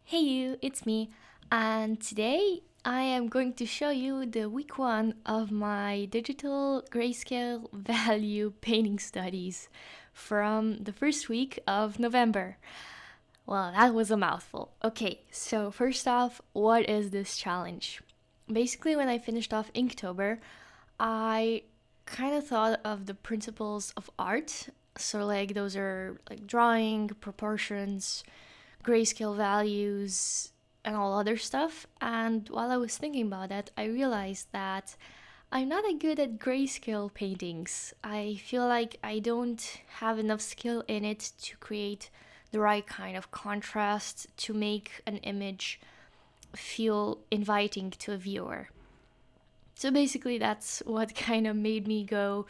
Hey you, it's me, and today I am going to show you the week one of my digital grayscale value painting studies from the first week of November. Well, that was a mouthful. Okay, so first off, what is this challenge? Basically, when I finished off Inktober, I kind of thought of the principles of art. So, like, those are like drawing, proportions, grayscale values, and all other stuff. And while I was thinking about that, I realized that I'm not that good at grayscale paintings. I feel like I don't have enough skill in it to create the right kind of contrast to make an image feel inviting to a viewer. So basically, that's what kind of made me go,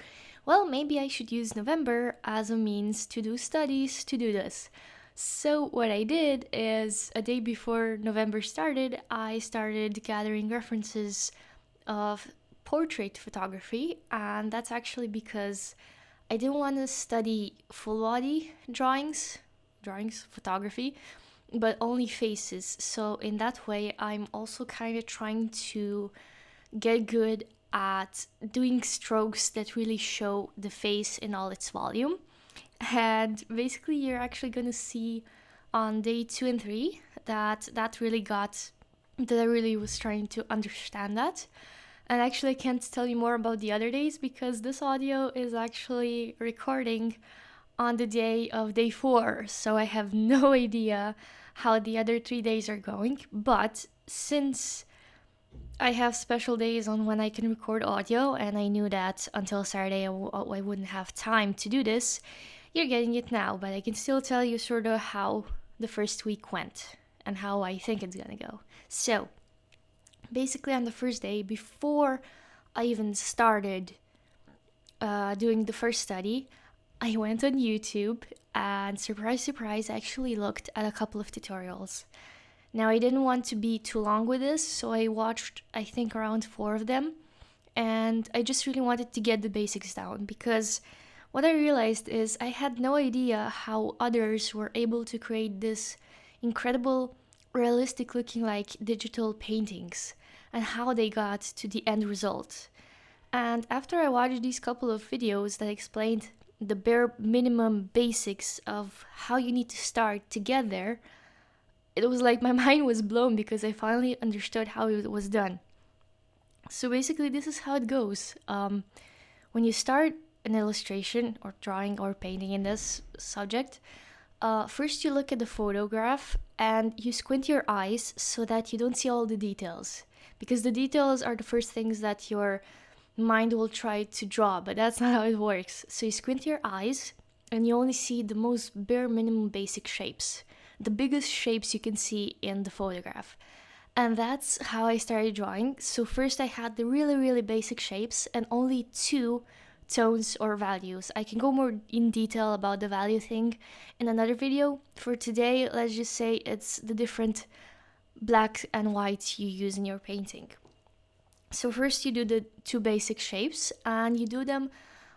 well, maybe I should use November as a means to do studies to do this. So, what I did is a day before November started, I started gathering references of portrait photography, and that's actually because I didn't want to study full body drawings, photography, but only faces. So, in that way, I'm also kind of trying to get good at doing strokes that really show the face in all its volume. And basically, you're actually going to see on day 2 and 3 that really got that I really was trying to understand that. And actually, I can't tell you more about the other days because this audio is actually recording on the day of day 4. So I have no idea how the other 3 days are going. But since I have special days on when I can record audio, and I knew that until Saturday I wouldn't have time to do this. You're getting it now, but I can still tell you sort of how the first week went and how I think it's gonna go. So, basically, on the first day, before I even started doing the first study, I went on YouTube and, surprise, surprise, I actually looked at a couple of tutorials. Now, I didn't want to be too long with this, so I watched, I think, around 4 of them. And I just really wanted to get the basics down because what I realized is I had no idea how others were able to create this incredible, realistic looking like digital paintings and how they got to the end result. And after I watched these couple of videos that explained the bare minimum basics of how you need to start to get there, it was like my mind was blown because I finally understood how it was done. So basically, this is how it goes. When you start an illustration or drawing or painting in this subject, first you look at the photograph and you squint your eyes so that you don't see all the details. Because the details are the first things that your mind will try to draw, but that's not how it works. So you squint your eyes and you only see the most bare minimum basic shapes, the biggest shapes you can see in the photograph. And that's how I started drawing. So first I had the really, really basic shapes and only 2 tones or values. I can go more in detail about the value thing in another video. For today, let's just say it's the different black and white you use in your painting. So first you do the 2 basic shapes and you do them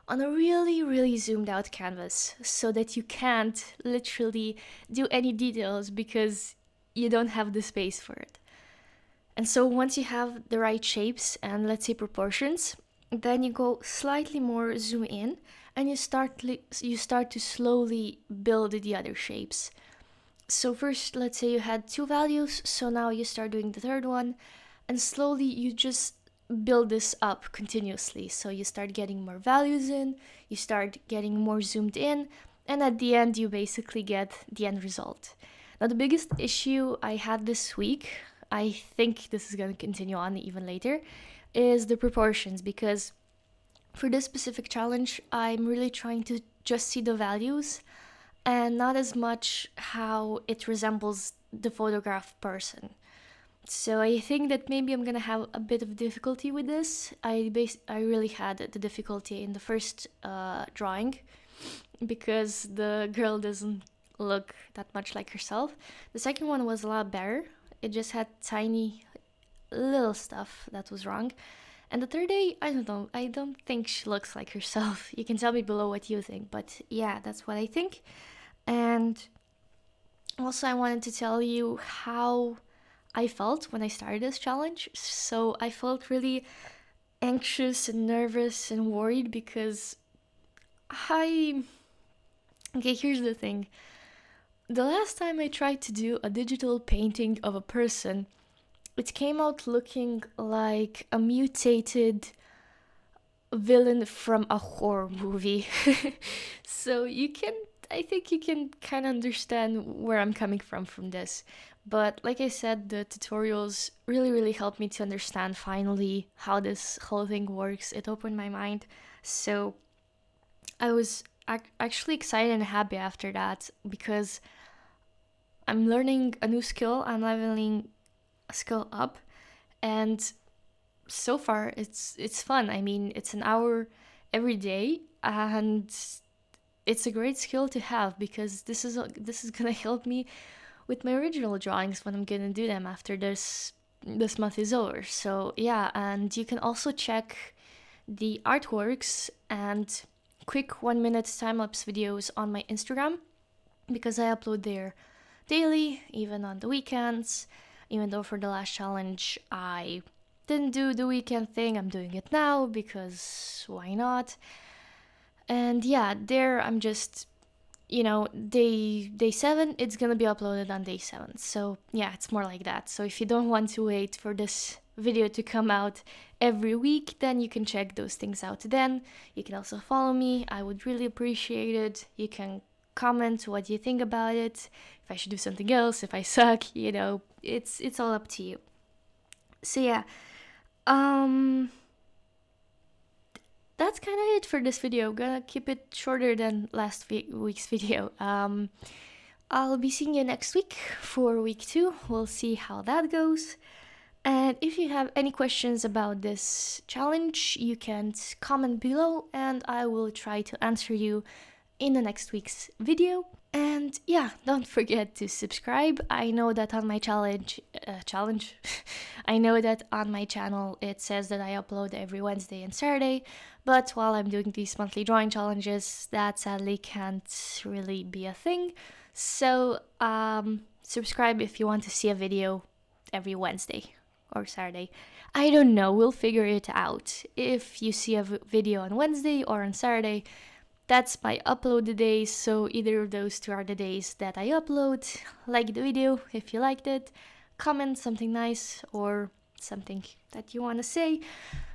on a really, really zoomed out canvas so that you can't literally do any details because you don't have the space for it. And so once you have the right shapes and, let's say, proportions, then you go slightly more zoom in and you start to slowly build the other shapes. So first, let's say you had 2 values, so now you start doing the third one, and slowly you just build this up continuously. So you start getting more values in, you start getting more zoomed in, and at the end you basically get the end result. Now, the biggest issue I had this week, I think this is going to continue on even later, is the proportions, because for this specific challenge I'm really trying to just see the values and not as much how it resembles the photographed person. So I think that maybe I'm gonna have a bit of difficulty with this. I really had the difficulty in the first drawing because the girl doesn't look that much like herself. The second one was a lot better. It just had tiny little stuff that was wrong. And the third day, I don't know. I don't think she looks like herself. You can tell me below what you think, but yeah, that's what I think. And Also, I wanted to tell you how I felt when I started this challenge. So I felt really anxious and nervous and worried because I. Okay, here's the thing. The last time I tried to do a digital painting of a person, it came out looking like a mutated villain from a horror movie. So I think you can kind of understand where I'm coming from this. But like I said, the tutorials really helped me to understand finally how this whole thing works. It opened my mind. So I was actually excited and happy after that because I'm learning a new skill, I'm leveling a skill up, and so far it's fun. I mean, it's an hour every day, and it's a great skill to have because this is gonna help me with my original drawings when I'm gonna do them after this month is over. So yeah, and you can also check the artworks and quick 1 minute time-lapse videos on my Instagram because I upload there daily, even on the weekends. Even though for the last challenge I didn't do the weekend thing, I'm doing it now because why not? And yeah, there I'm just, day 7, it's gonna be uploaded on day 7. So yeah, it's more like that. So if you don't want to wait for this video to come out every week, then you can check those things out then. You can also follow me. I would really appreciate it. You can comment what you think about it, if I should do something else, if I suck, it's all up to you. So yeah, um that's kind of it for this video. I'm gonna keep it shorter than last week's video. I'll be seeing you next week for week 2. We'll see how that goes. And if you have any questions about this challenge, you can comment below and I will try to answer you in the next week's video. And yeah, don't forget to subscribe. I know that on my challenge, I know that on my channel it says that I upload every Wednesday and Saturday, but while I'm doing these monthly drawing challenges, that sadly can't really be a thing. So subscribe if you want to see a video every Wednesday or Saturday. I don't know, we'll figure it out. If you see a video on Wednesday or on Saturday, that's my upload days, so either of those 2 are the days that I upload. Like the video if you liked it, comment something nice or something that you want to say.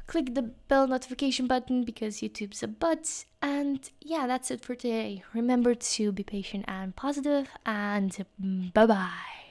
Click the bell notification button because YouTube's a butt. And yeah, that's it for today. Remember to be patient and positive, and bye bye.